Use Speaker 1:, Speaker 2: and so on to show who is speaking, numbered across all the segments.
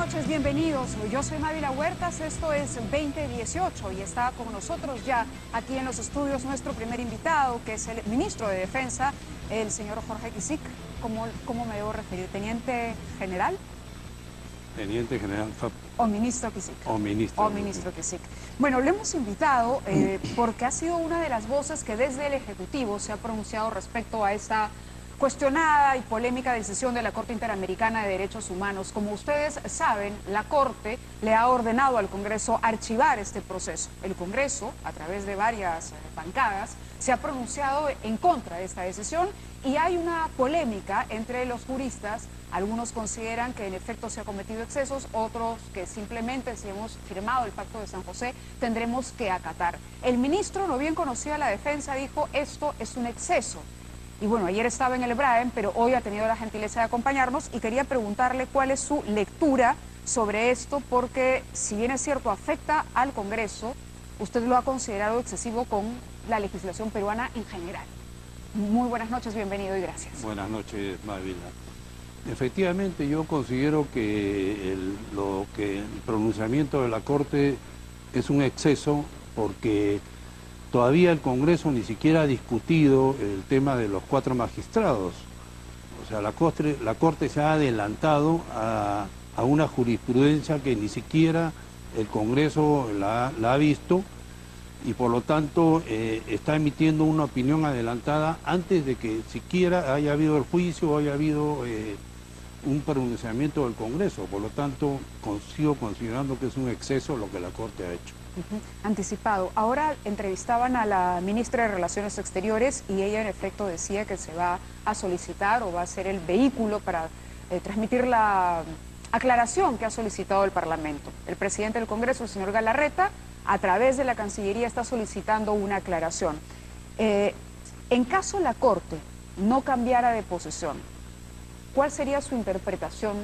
Speaker 1: noches, bienvenidos. Yo soy Mávila Huertas, esto es 2018 y está con nosotros ya aquí en los estudios nuestro primer invitado, que es el ministro de Defensa, el señor Jorge Kisic. ¿Cómo me debo referir? ¿Teniente general?
Speaker 2: Teniente general.
Speaker 1: ¿O ministro Kisic?
Speaker 2: O ministro.
Speaker 1: O ministro Kisic. Bueno, le hemos invitado porque ha sido una de las voces que desde el Ejecutivo se ha pronunciado respecto a esta cuestionada y polémica decisión de la Corte Interamericana de Derechos Humanos. Como ustedes saben, la Corte le ha ordenado al Congreso archivar este proceso. El Congreso, a través de varias bancadas, se ha pronunciado en contra de esta decisión y hay una polémica entre los juristas. Algunos consideran que en efecto se ha cometido excesos, otros que simplemente si hemos firmado el Pacto de San José tendremos que acatar. El ministro, no bien conocido a la defensa, dijo esto es un exceso. Y bueno, ayer estaba en el BRAEM, pero hoy ha tenido la gentileza de acompañarnos y quería preguntarle cuál es su lectura sobre esto, porque si bien es cierto afecta al Congreso, usted lo ha considerado excesivo con la legislación peruana en general. Muy buenas noches, bienvenido y gracias.
Speaker 2: Buenas noches, Mávila. Efectivamente, yo considero que el pronunciamiento de la Corte es un exceso porque todavía el Congreso ni siquiera ha discutido el tema de los 4 magistrados. O sea, la Corte se ha adelantado a una jurisprudencia que ni siquiera el Congreso la ha visto y por lo tanto está emitiendo una opinión adelantada antes de que siquiera haya habido el juicio o haya habido un pronunciamiento del Congreso. Por lo tanto, sigo considerando que es un exceso lo que la Corte ha hecho.
Speaker 1: Anticipado. Ahora entrevistaban a la ministra de Relaciones Exteriores y ella en efecto decía que se va a solicitar o va a ser el vehículo para transmitir la aclaración que ha solicitado el Parlamento. El presidente del Congreso, el señor Galarreta, a través de la Cancillería está solicitando una aclaración. En caso la Corte no cambiara de posición, ¿cuál sería su interpretación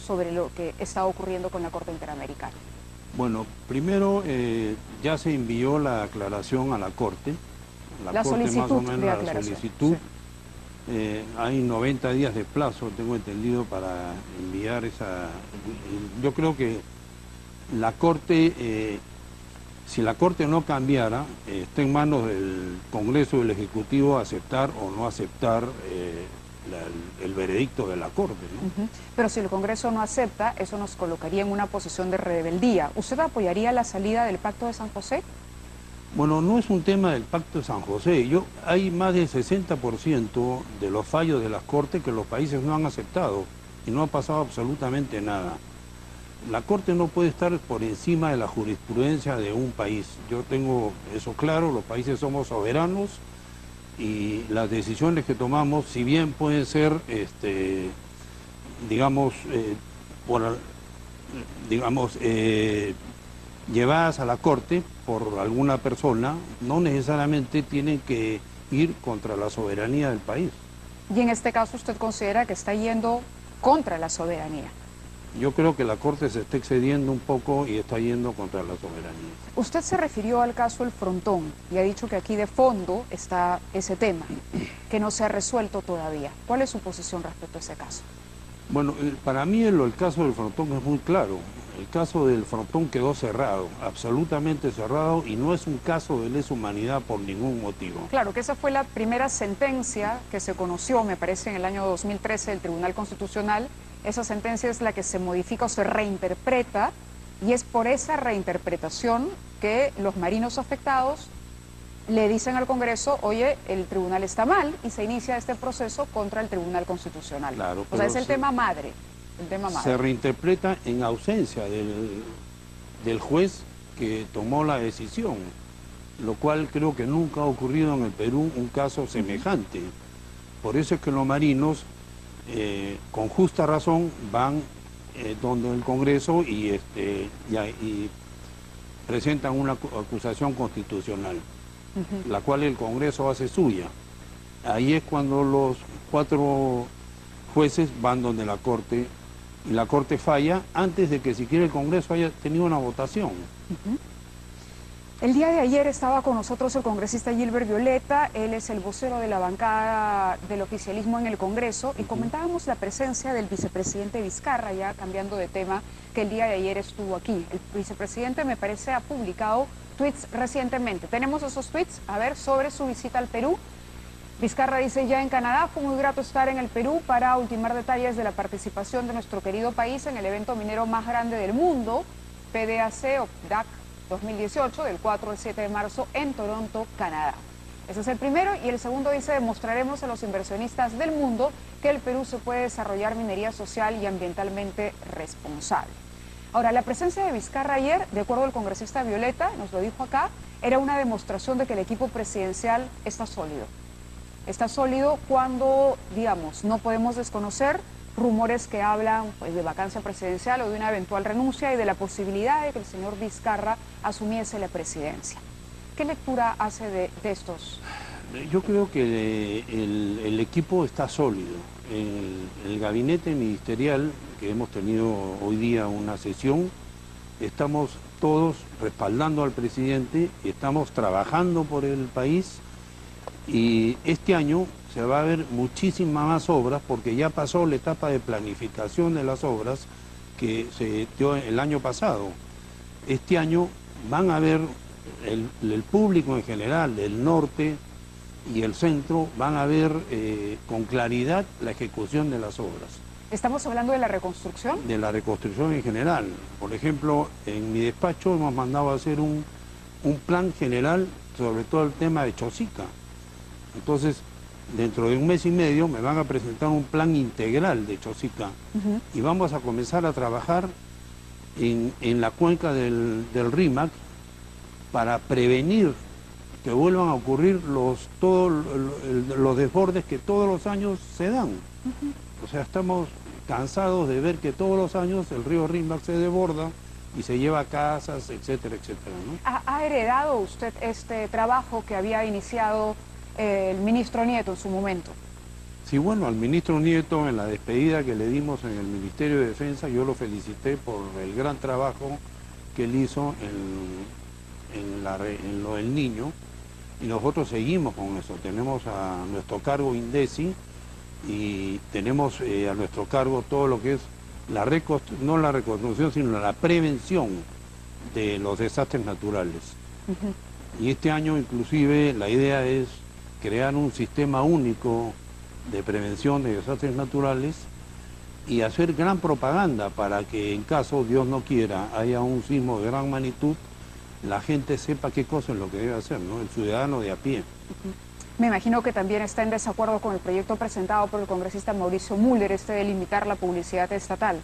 Speaker 1: sobre lo que está ocurriendo con la Corte Interamericana?
Speaker 2: Bueno, primero ya se envió la aclaración a la Corte. La Corte
Speaker 1: solicitud
Speaker 2: más o menos
Speaker 1: de
Speaker 2: la
Speaker 1: aclaración.
Speaker 2: solicitud.
Speaker 1: Sí.
Speaker 2: Hay 90 días de plazo, tengo entendido, para enviar esa. Yo creo que la Corte, si la Corte no cambiara, está en manos del Congreso y del Ejecutivo aceptar o no aceptar el veredicto de la Corte, ¿no?
Speaker 1: Pero si el Congreso no acepta, eso nos colocaría en una posición de rebeldía. ¿Usted apoyaría la salida del Pacto de San José?
Speaker 2: Bueno, no es un tema del Pacto de San José. Hay más del 60% de los fallos de las Cortes que los países no han aceptado y no ha pasado absolutamente nada. La Corte no puede estar por encima de la jurisprudencia de un país. Yo tengo eso claro, los países somos soberanos y las decisiones que tomamos, si bien pueden ser, llevadas a la Corte por alguna persona, no necesariamente tienen que ir contra la soberanía del país.
Speaker 1: Y en este caso usted considera que está yendo contra la soberanía.
Speaker 2: Yo creo que la Corte se está excediendo un poco y está yendo contra la soberanía.
Speaker 1: Usted se refirió al caso El Frontón y ha dicho que aquí de fondo está ese tema, que no se ha resuelto todavía. ¿Cuál es su posición respecto a ese caso?
Speaker 2: Bueno, para mí el caso del Frontón es muy claro. El caso del Frontón quedó cerrado, absolutamente cerrado, y no es un caso de lesa humanidad por ningún motivo.
Speaker 1: Claro, que esa fue la primera sentencia que se conoció, me parece, en el año 2013 del Tribunal Constitucional. Esa sentencia es la que se modifica o se reinterpreta, y es por esa reinterpretación que los marinos afectados le dicen al Congreso, oye, el tribunal está mal, y se inicia este proceso contra el Tribunal Constitucional.
Speaker 2: Claro,
Speaker 1: o sea, es el tema madre.
Speaker 2: Se reinterpreta en ausencia del juez que tomó la decisión, lo cual creo que nunca ha ocurrido en el Perú un caso semejante. Por eso es que los marinos, con justa razón, van donde el Congreso y presentan una acusación constitucional, la cual el Congreso hace suya. Ahí es cuando los 4 jueces van donde la Corte, y la Corte falla antes de que siquiera el Congreso haya tenido una votación.
Speaker 1: El día de ayer estaba con nosotros el congresista Gilbert Violeta, él es el vocero de la bancada del oficialismo en el Congreso, y comentábamos la presencia del vicepresidente Vizcarra, ya cambiando de tema, que el día de ayer estuvo aquí. El vicepresidente, me parece, ha publicado tweets recientemente. Tenemos esos tweets, a ver, sobre su visita al Perú. Vizcarra dice: ya en Canadá, fue muy grato estar en el Perú para ultimar detalles de la participación de nuestro querido país en el evento minero más grande del mundo, PDAC o DAC 2018, del 4 al 7 de marzo en Toronto, Canadá. Ese es el primero. Y el segundo dice: demostraremos a los inversionistas del mundo que el Perú se puede desarrollar minería social y ambientalmente responsable. Ahora, la presencia de Vizcarra ayer, de acuerdo al congresista Violeta, nos lo dijo acá, era una demostración de que el equipo presidencial está sólido. Está sólido cuando, digamos, no podemos desconocer rumores que hablan pues, de vacancia presidencial o de una eventual renuncia y de la posibilidad de que el señor Vizcarra asumiese la presidencia. ¿Qué lectura hace de estos?
Speaker 2: Yo creo que el equipo está sólido. El gabinete ministerial, que hemos tenido hoy día una sesión, estamos todos respaldando al presidente, estamos trabajando por el país, y este año se va a ver muchísimas más obras porque ya pasó la etapa de planificación de las obras que se dio el año pasado. Este año van a ver el público en general del norte y el centro, van a ver con claridad la ejecución de las obras.
Speaker 1: ¿Estamos hablando de la reconstrucción?
Speaker 2: De la reconstrucción en general. Por ejemplo, en mi despacho hemos mandado a hacer un plan general sobre todo el tema de Chosica. Entonces, dentro de un mes y medio me van a presentar un plan integral de Chosica y vamos a comenzar a trabajar en la cuenca del Rímac para prevenir que vuelvan a ocurrir los desbordes que todos los años se dan. O sea, estamos cansados de ver que todos los años el río Rímac se desborda y se lleva casas, etcétera, etcétera, ¿no?
Speaker 1: ¿Ha heredado usted este trabajo que había iniciado el ministro Nieto en su momento?
Speaker 2: Sí, bueno, al ministro Nieto, en la despedida que le dimos en el Ministerio de Defensa, yo lo felicité por el gran trabajo que él hizo en lo del niño, y nosotros seguimos con eso. Tenemos a nuestro cargo INDECI y tenemos a nuestro cargo todo lo que es no la reconstrucción, sino la prevención de los desastres naturales. Y este año inclusive la idea es crear un sistema único de prevención de desastres naturales y hacer gran propaganda para que en caso, Dios no quiera, haya un sismo de gran magnitud, la gente sepa qué cosa es lo que debe hacer, ¿no? El ciudadano de a pie.
Speaker 1: Me imagino que también está en desacuerdo con el proyecto presentado por el congresista Mauricio Müller, de limitar la publicidad estatal.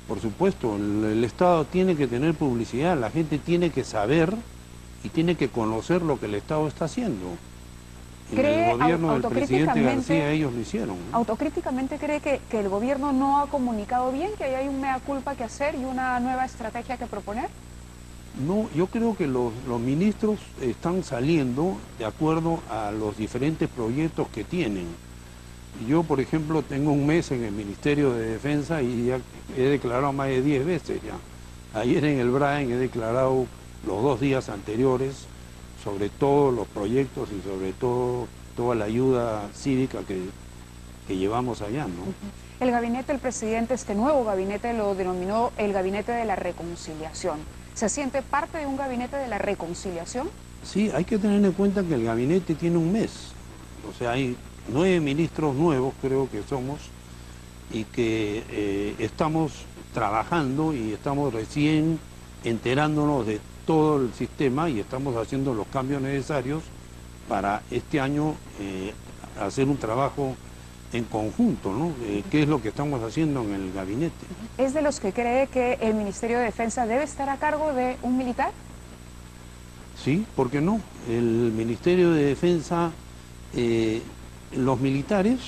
Speaker 2: Por supuesto, el Estado tiene que tener publicidad, la gente tiene que saber y tiene que conocer lo que el Estado está haciendo. En el gobierno del presidente García ellos lo hicieron, ¿no?
Speaker 1: ¿Autocríticamente cree que el gobierno no ha comunicado bien, que hay un mea culpa que hacer y una nueva estrategia que proponer?
Speaker 2: No, yo creo que los ministros están saliendo de acuerdo a los diferentes proyectos que tienen. Yo, por ejemplo, tengo un mes en el Ministerio de Defensa y ya he declarado más de 10 veces ya. Ayer en el BRAEN he declarado los 2 días anteriores sobre todos los proyectos y sobre todo toda la ayuda cívica que llevamos allá, ¿no?
Speaker 1: El gabinete del presidente, este nuevo gabinete, lo denominó el gabinete de la reconciliación. ¿Se siente parte de un gabinete de la reconciliación?
Speaker 2: Sí, hay que tener en cuenta que el gabinete tiene un mes. O sea, hay 9 ministros nuevos, creo que somos, y que estamos trabajando y estamos recién enterándonos de todo el sistema y estamos haciendo los cambios necesarios para este año hacer un trabajo en conjunto, ¿no? ¿Qué es lo que estamos haciendo en el gabinete?
Speaker 1: ¿Es de los que cree que el Ministerio de Defensa debe estar a cargo de un militar?
Speaker 2: Sí, ¿por qué no? El Ministerio de Defensa, los militares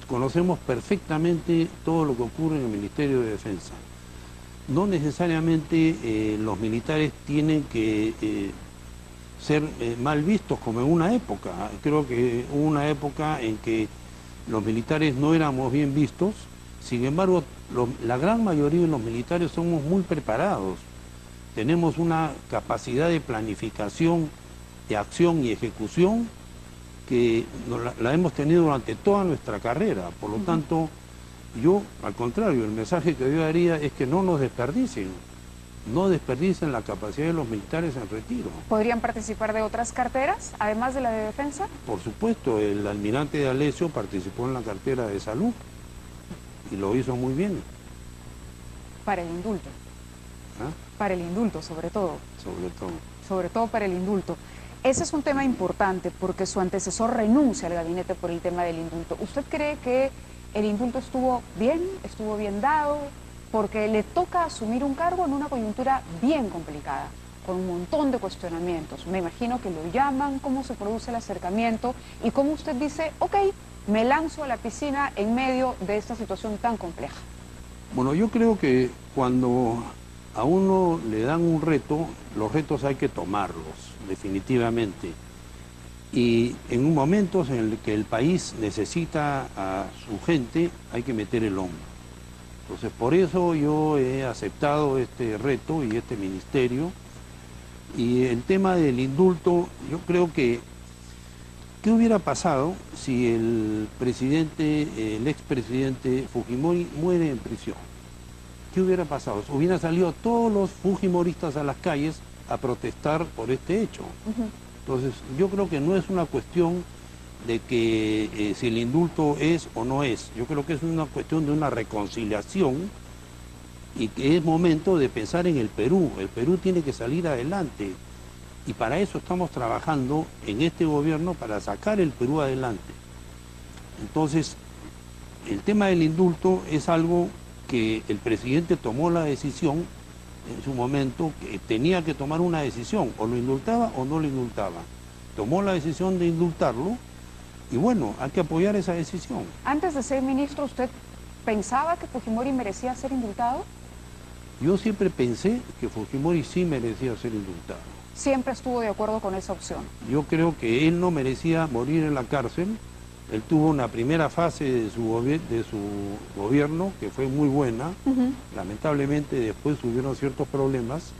Speaker 2: conocemos perfectamente todo lo que ocurre en el Ministerio de Defensa. No necesariamente los militares tienen que ser mal vistos como en una época. Creo que hubo una época en que los militares no éramos bien vistos, sin embargo, la gran mayoría de los militares somos muy preparados tenemos una capacidad de planificación, de acción y ejecución que la hemos tenido durante toda nuestra carrera. Por lo tanto, yo, al contrario, el mensaje que yo daría es que no nos desperdicien, no desperdicien la capacidad de los militares en retiro.
Speaker 1: ¿Podrían participar de otras carteras, además de la de defensa? Por
Speaker 2: supuesto, el almirante de Alessio participó en la cartera de salud y lo hizo muy bien.
Speaker 1: Para el indulto. ¿Ah? Para el indulto, sobre todo.
Speaker 2: Sobre todo.
Speaker 1: Sobre todo para el indulto. Ese es un tema importante porque su antecesor renuncia al gabinete por el tema del indulto. ¿Usted cree que el indulto estuvo bien dado? Porque le toca asumir un cargo en una coyuntura bien complicada, con un montón de cuestionamientos. Me imagino que lo llaman, cómo se produce el acercamiento y cómo usted dice, ok, me lanzo a la piscina en medio de esta situación tan compleja.
Speaker 2: Bueno, yo creo que cuando a uno le dan un reto, los retos hay que tomarlos, definitivamente. Y en un momento en el que el país necesita a su gente, hay que meter el hombro. Entonces, por eso yo he aceptado este reto y este ministerio. Y el tema del indulto, yo creo que, ¿qué hubiera pasado si el expresidente Fujimori muere en prisión? ¿Qué hubiera pasado? Hubieran salido todos los fujimoristas a las calles a protestar por este hecho. Entonces, yo creo que no es una cuestión de que si el indulto es o no es. Yo creo que es una cuestión de una reconciliación y que es momento de pensar en el Perú. El Perú tiene que salir adelante y para eso estamos trabajando en este gobierno para sacar el Perú adelante. Entonces, el tema del indulto es algo que el presidente tomó la decisión en su momento, que tenía que tomar una decisión, o lo indultaba o no lo indultaba. Tomó la decisión de indultarlo y bueno, hay que apoyar esa decisión.
Speaker 1: Antes de ser ministro, ¿usted pensaba que Fujimori merecía ser indultado?
Speaker 2: Yo siempre pensé que Fujimori sí merecía ser indultado.
Speaker 1: ¿Siempre estuvo de acuerdo con esa opción?
Speaker 2: Yo creo que él no merecía morir en la cárcel. Él tuvo una primera fase de su gobierno que fue muy buena. Lamentablemente después hubieron ciertos problemas,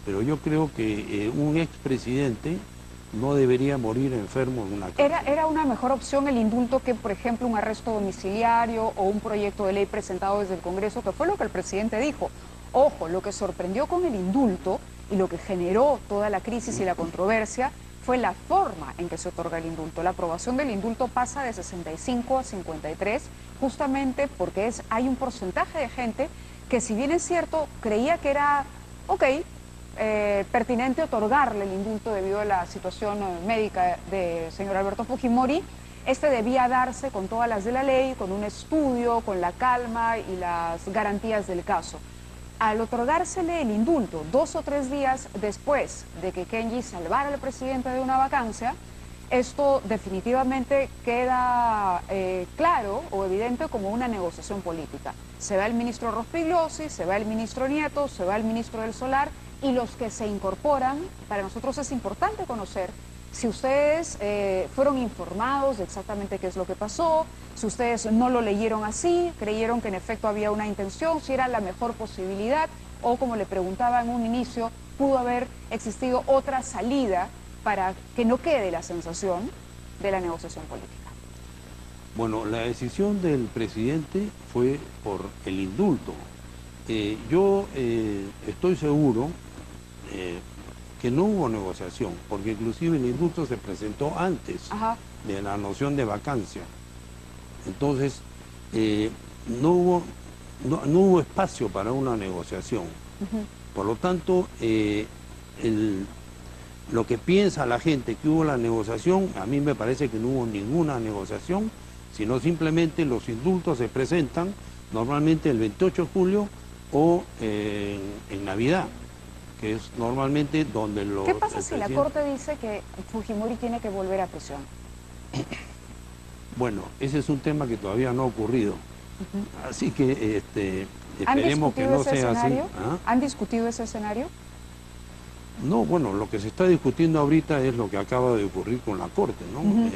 Speaker 2: pero yo creo que un expresidente no debería morir enfermo en una cárcel.
Speaker 1: ¿Era una mejor opción el indulto que, por ejemplo, un arresto domiciliario o un proyecto de ley presentado desde el Congreso, que fue lo que el presidente dijo? Ojo, lo que sorprendió con el indulto y lo que generó toda la crisis y la controversia fue la forma en que se otorga el indulto. La aprobación del indulto pasa de 65 a 53, justamente porque hay un porcentaje de gente que, si bien es cierto, creía que era, pertinente otorgarle el indulto debido a la situación médica del señor Alberto Fujimori. Este debía darse con todas las de la ley, con un estudio, con la calma y las garantías del caso. Al otorgársele el indulto 2 o 3 días después de que Kenji salvara al presidente de una vacancia, esto definitivamente queda claro o evidente como una negociación política. Se va el ministro Rospigliosi, se va el ministro Nieto, se va el ministro del Solar, y los que se incorporan, para nosotros es importante conocer si ustedes fueron informados de exactamente qué es lo que pasó, si ustedes no lo leyeron así, creyeron que en efecto había una intención, si era la mejor posibilidad, o como le preguntaba en un inicio, pudo haber existido otra salida para que no quede la sensación de la negociación política.
Speaker 2: Bueno, la decisión del presidente fue por el indulto. Yo estoy seguro que no hubo negociación, porque inclusive el indulto se presentó antes de la noción de vacancia. Entonces, no hubo espacio para una negociación. Por lo tanto, lo que piensa la gente que hubo la negociación, a mí me parece que no hubo ninguna negociación, sino simplemente los indultos se presentan normalmente el 28 de julio o en Navidad, que es normalmente donde los...
Speaker 1: ¿Qué pasa si la Corte dice que Fujimori tiene que volver a prisión?
Speaker 2: Bueno, ese es un tema que todavía no ha ocurrido. Así que esperemos que no sea así.
Speaker 1: ¿Han discutido ese escenario?
Speaker 2: No, bueno, lo que se está discutiendo ahorita es lo que acaba de ocurrir con la Corte, ¿no?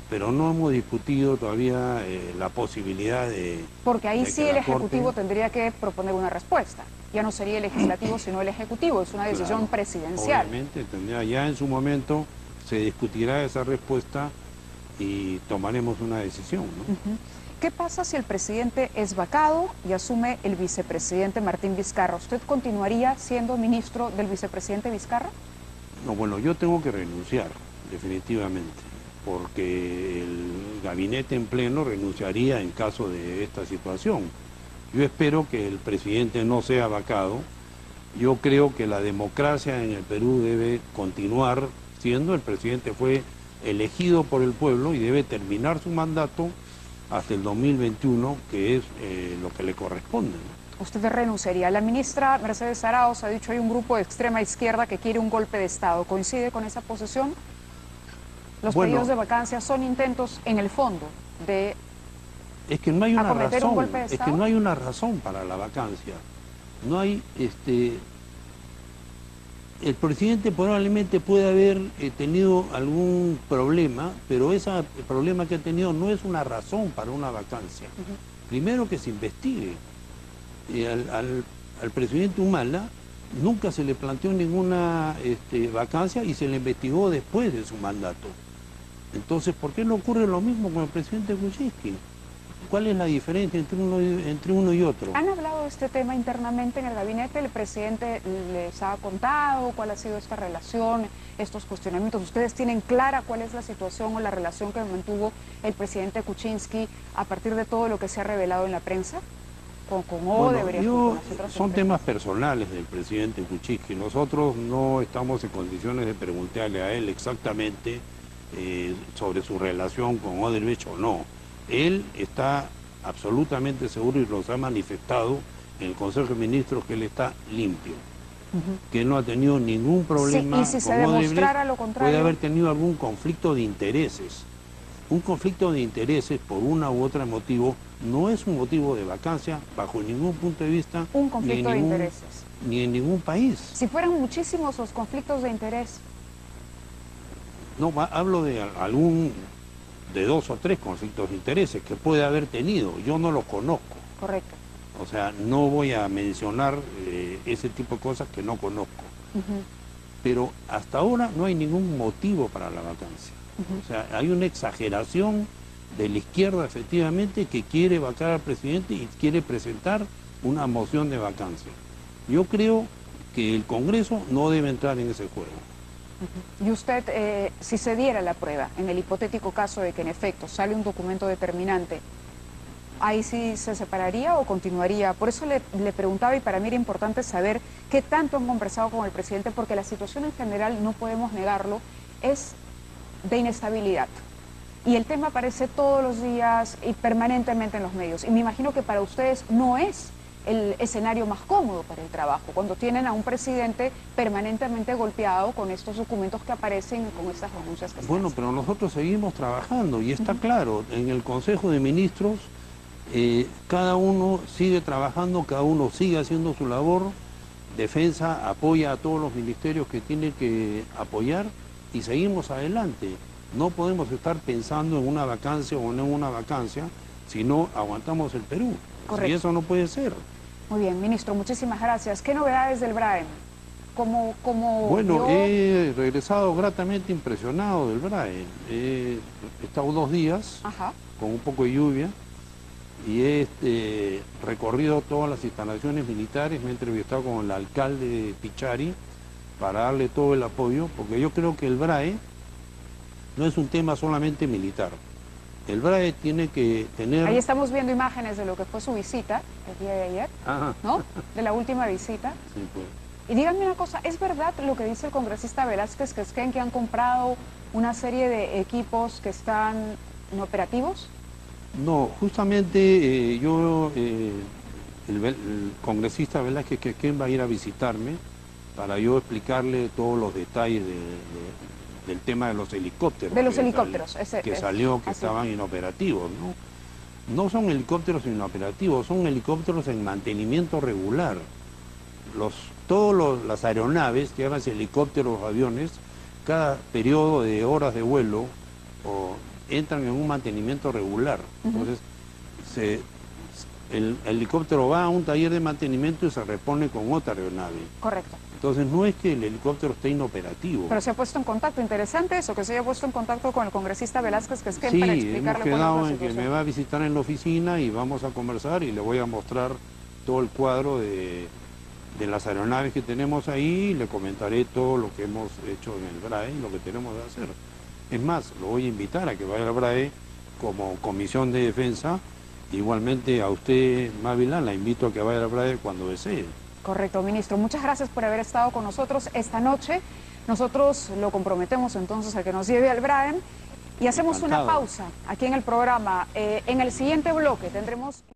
Speaker 2: Pero no hemos discutido todavía la posibilidad de...
Speaker 1: Porque ahí
Speaker 2: de
Speaker 1: sí
Speaker 2: que
Speaker 1: el
Speaker 2: la
Speaker 1: Ejecutivo
Speaker 2: Corte,
Speaker 1: tendría que proponer una respuesta. Ya no sería el Legislativo, sino el Ejecutivo. Es una decisión
Speaker 2: claro,
Speaker 1: presidencial.
Speaker 2: obviamente, tendrá, ya en su momento se discutirá esa respuesta y tomaremos una decisión, ¿no?
Speaker 1: ¿Qué pasa si el presidente es vacado y asume el vicepresidente Martín Vizcarra? ¿Usted continuaría siendo ministro del vicepresidente Vizcarra?
Speaker 2: No, bueno, yo tengo que renunciar, definitivamente, porque el gabinete en pleno renunciaría en caso de esta situación. Yo espero que el presidente no sea vacado. Yo creo que la democracia en el Perú debe continuar siendo, el presidente fue elegido por el pueblo y debe terminar su mandato hasta el 2021, que es lo que le corresponde, ¿no?
Speaker 1: Usted renunciaría. La ministra Mercedes Arauz ha dicho hay un grupo de extrema izquierda que quiere un golpe de Estado. ¿Coincide con esa posición? Los pedidos de vacancia son intentos, en el fondo, de
Speaker 2: es que no hay una
Speaker 1: acometer un
Speaker 2: razón,
Speaker 1: golpe de
Speaker 2: es
Speaker 1: Estado.
Speaker 2: que no hay una razón para la vacancia. No hay, el presidente probablemente puede haber tenido algún problema, pero ese problema que ha tenido no es una razón para una vacancia. Primero que se investigue. Al presidente Humala nunca se le planteó ninguna vacancia y se le investigó después de su mandato. Entonces, ¿por qué no ocurre lo mismo con el presidente Kuczynski? ¿Cuál es la diferencia entre uno y otro?
Speaker 1: ¿Han hablado de este tema internamente en el gabinete? ¿El presidente les ha contado cuál ha sido esta relación, estos cuestionamientos? ¿Ustedes tienen clara cuál es la situación o la relación que mantuvo el presidente Kuczynski a partir de todo lo que se ha revelado en la prensa? Con Odebrecht, con las otras
Speaker 2: son
Speaker 1: empresas.
Speaker 2: temas personales del presidente Kuczynski. Nosotros no estamos en condiciones de preguntarle a él exactamente sobre su relación con Odebrecht o no. Él está absolutamente seguro y los ha manifestado en el Consejo de Ministros que él está limpio, que no ha tenido ningún problema.
Speaker 1: Sí, y si se
Speaker 2: con
Speaker 1: demostrara
Speaker 2: Odebrecht,
Speaker 1: lo contrario.
Speaker 2: puede haber tenido algún conflicto de intereses. Un conflicto de intereses por una u otra motivo no es un motivo de vacancia bajo ningún punto de vista.
Speaker 1: Un conflicto de intereses.
Speaker 2: Ni en ningún país.
Speaker 1: Si fueran muchísimos los conflictos de interés.
Speaker 2: No, hablo de de 2 o 3 conflictos de intereses que puede haber tenido. Yo no los conozco.
Speaker 1: Correcto.
Speaker 2: O sea, no voy a mencionar ese tipo de cosas que no conozco. Pero hasta ahora no hay ningún motivo para la vacancia. O sea, hay una exageración de la izquierda, efectivamente, que quiere vacar al presidente y quiere presentar una moción de vacancia. Yo creo que el Congreso no debe entrar en ese juego.
Speaker 1: Y usted, si se diera la prueba, en el hipotético caso de que en efecto sale un documento determinante, ¿ahí sí se separaría o continuaría? Por eso le preguntaba, y para mí era importante saber qué tanto han conversado con el presidente, porque la situación en general, no podemos negarlo, es de inestabilidad. Y el tema aparece todos los días y permanentemente en los medios. Y me imagino que para ustedes no es el escenario más cómodo para el trabajo, cuando tienen a un presidente permanentemente golpeado con estos documentos que aparecen y con estas denuncias que se
Speaker 2: Bueno,
Speaker 1: hacen.
Speaker 2: pero nosotros seguimos trabajando y está claro, en el Consejo de Ministros cada uno sigue trabajando, cada uno sigue haciendo su labor, Defensa apoya a todos los ministerios que tiene que apoyar y seguimos adelante. No podemos estar pensando en una vacancia o no en una vacancia si no aguantamos el Perú.
Speaker 1: Correcto.
Speaker 2: Y eso no puede ser.
Speaker 1: Muy bien, ministro, muchísimas gracias. ¿Qué novedades del BRAEM?
Speaker 2: Bueno, he regresado gratamente impresionado del BRAE. He estado 2 días con un poco de lluvia y he recorrido todas las instalaciones militares. Me he entrevistado con el alcalde de Pichari para darle todo el apoyo, porque yo creo que el BRAE no es un tema solamente militar. El BRAE tiene que tener...
Speaker 1: Ahí estamos viendo imágenes de lo que fue su visita el día de ayer, ¿no? De la última visita.
Speaker 2: Sí, pues.
Speaker 1: Y díganme una cosa, ¿es verdad lo que dice el congresista Velázquez, que es que han comprado una serie de equipos que están inoperativos?
Speaker 2: No, justamente el congresista Velázquez Quequén va a ir a visitarme para yo explicarle todos los detalles del tema de los helicópteros.
Speaker 1: De los helicópteros,
Speaker 2: que salió, que estaban inoperativos, ¿no? No son helicópteros inoperativos, son helicópteros en mantenimiento regular. Los todas las aeronaves, que llaman helicópteros o aviones, cada periodo de horas de vuelo entran en un mantenimiento regular. Entonces, el helicóptero va a un taller de mantenimiento y se repone con otra aeronave.
Speaker 1: Correcto.
Speaker 2: Entonces no es que el helicóptero esté inoperativo.
Speaker 1: Pero se ha puesto en contacto, interesante eso, que se haya puesto en contacto con el congresista Velázquez Quesquén
Speaker 2: Sí,
Speaker 1: para
Speaker 2: hemos
Speaker 1: explicarle
Speaker 2: quedado
Speaker 1: cuál es la
Speaker 2: en que
Speaker 1: situación.
Speaker 2: me va a visitar en la oficina y vamos a conversar y le voy a mostrar todo el cuadro de las aeronaves que tenemos ahí y le comentaré todo lo que hemos hecho en el BRAE y lo que tenemos que hacer. Es más, lo voy a invitar a que vaya al BRAE como Comisión de Defensa. Igualmente a usted, Mávila, la invito a que vaya al BRAE cuando desee.
Speaker 1: Correcto, ministro. Muchas gracias por haber estado con nosotros esta noche. Nosotros lo comprometemos entonces a que nos lleve al BRAE y hacemos
Speaker 2: Encantado.
Speaker 1: una pausa aquí en el programa. En el siguiente bloque tendremos...